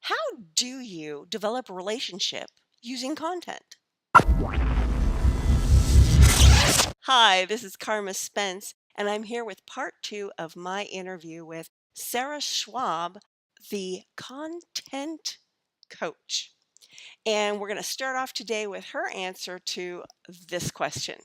How do you develop a relationship using content? Hi, this is Carma Spence, and I'm here with part two of my interview with Sarah Schwab, the content coach. And we're going to start off today with her answer to this question.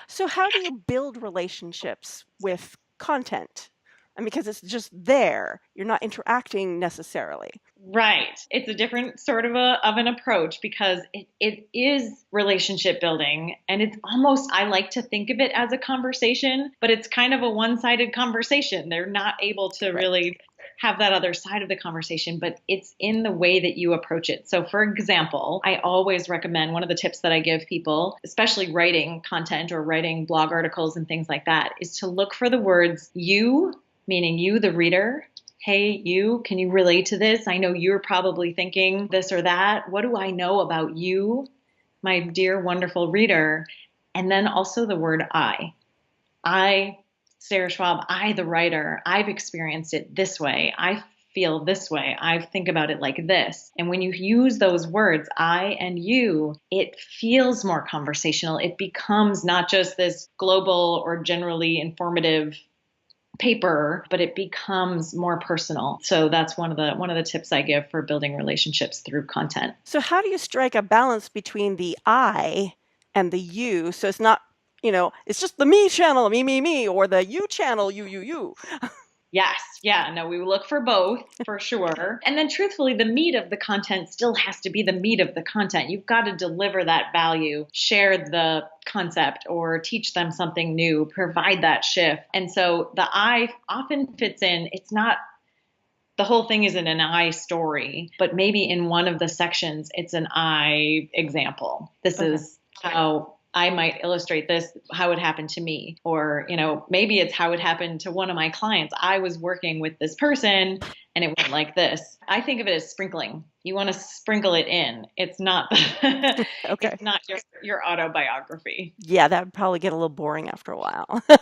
So, how do you build relationships with content? And because it's just there, you're not interacting necessarily. Right. It's a different sort of an approach because it is relationship building, and it's almost, I like to think of it as a conversation, but it's kind of a one-sided conversation. They're not able to Right. really have that other side of the conversation, but it's in the way that you approach it. So for example, I always recommend, one of the tips that I give people, especially writing content or writing blog articles and things like that, is to look for the words you, meaning you, the reader. Hey, you, can you relate to this? I know you're probably thinking this or that. What do I know about you, my dear, wonderful reader? And then also the word I. I, Sarah Schwab, I, the writer, I've experienced it this way. I feel this way. I think about it like this. And when you use those words, I and you, it feels more conversational. It becomes not just this global or generally informative paper, but it becomes more personal. So that's one of the tips I give for building relationships through content. So, how do you strike a balance between the I and the you? So it's not, it's just the me channel, me, or the you channel, you. Yes. Yeah. No, we look for both for sure. And then truthfully, the meat of the content still has to be the meat of the content. You've got to deliver that value, share the concept, or teach them something new, provide that shift. And so the I often fits in. It's not, the whole thing isn't an I story, but maybe in one of the sections, it's an I example. This Okay. is how I might illustrate this, how it happened to me. Or, maybe it's how it happened to one of my clients. I was working with this person and it went like this. I think of it as sprinkling. You want to sprinkle it in. It's not Okay. it's not your autobiography. Yeah, that would probably get a little boring after a while. Well,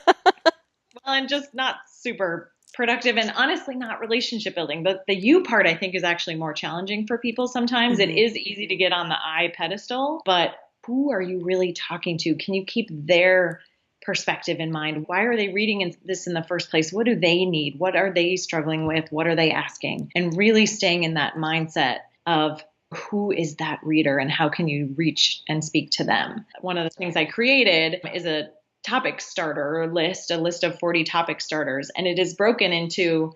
and just not super productive, and honestly not relationship building. The you part, I think, is actually more challenging for people sometimes. It Mhm. is easy to get on the I pedestal, but who are you really talking to? Can you keep their perspective in mind? Why are they reading this in the first place? What do they need? What are they struggling with? What are they asking? And really staying in that mindset of who is that reader and how can you reach and speak to them? One of the things I created is a topic starter list, a list of 40 topic starters, and it is broken into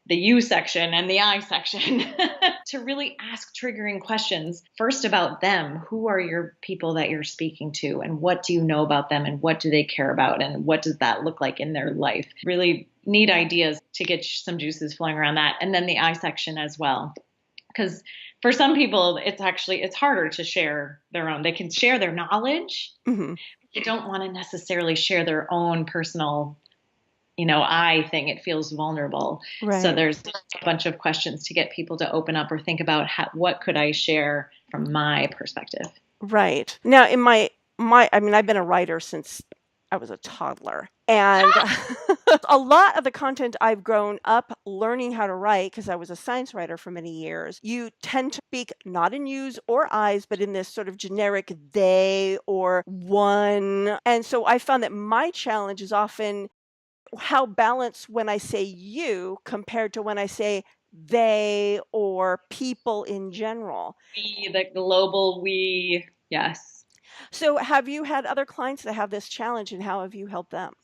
the you section and the I section to really ask triggering questions first about them. Who are your people that you're speaking to, and what do you know about them, and what do they care about, and what does that look like in their life? Really neat ideas to get some juices flowing around that. And then the I section as well, because for some people it's harder to share their own. They can share their knowledge. Mhm. They don't want to necessarily share their own personal, I thing. It feels vulnerable. So Right. there's a bunch of questions to get people to open up or think about what could I share from my perspective. Right. Now, in my I've been a writer since I was a toddler. And a lot of the content I've grown up learning how to write, because I was a science writer for many years, you tend to speak not in yous or I's, but in this sort of generic they or one. And so I found that my challenge is often how balanced when I say you compared to when I say they or people in general. We, the global we, yes. So, have you had other clients that have this challenge, and how have you helped them?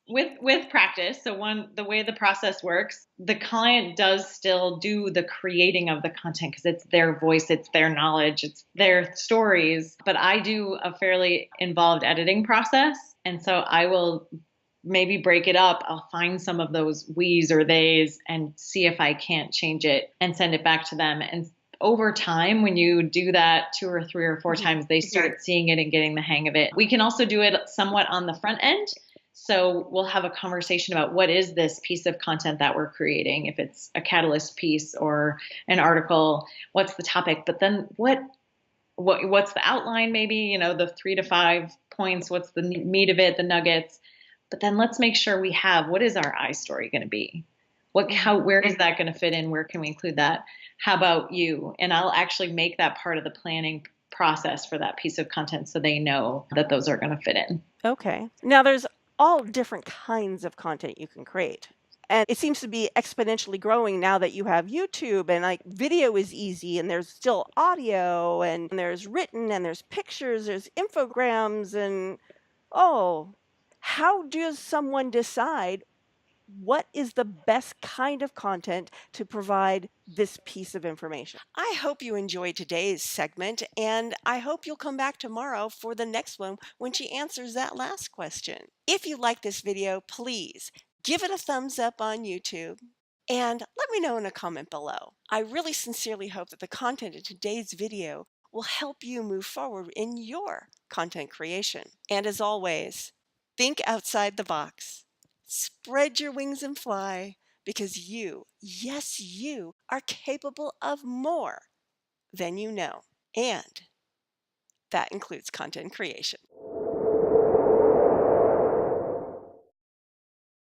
With practice. So the way the process works, the client does still do the creating of the content because it's their voice, it's their knowledge, it's their stories. But I do a fairly involved editing process. And so I will maybe break it up. I'll find some of those we's or they's and see if I can't change it and send it back to them. And over time, when you do that 2 or 3 or 4 Mhm. times, they start seeing it and getting the hang of it. We can also do it somewhat on the front end. So we'll have a conversation about what is this piece of content that we're creating. If it's a catalyst piece or an article, what's the topic? But then what's the outline? Maybe, the 3 to 5 points. What's the meat of it? The nuggets. But then let's make sure we have, what is our I story going to be? Where is that going to fit in? Where can we include that? How about you? And I'll actually make that part of the planning process for that piece of content so they know that those are going to fit in. Okay. Now there's all different kinds of content you can create. And it seems to be exponentially growing now that you have YouTube, and like video is easy, and there's still audio, and there's written, and there's pictures, there's infograms, and oh, how does someone decide what is the best kind of content to provide this piece of information? I hope you enjoyed today's segment, and I hope you'll come back tomorrow for the next one when she answers that last question. If you like this video, please give it a thumbs up on YouTube and let me know in a comment below. I really sincerely hope that the content in today's video will help you move forward in your content creation. And as always, think outside the box. Spread your wings and fly, because you, yes, you, are capable of more than you know. And that includes content creation.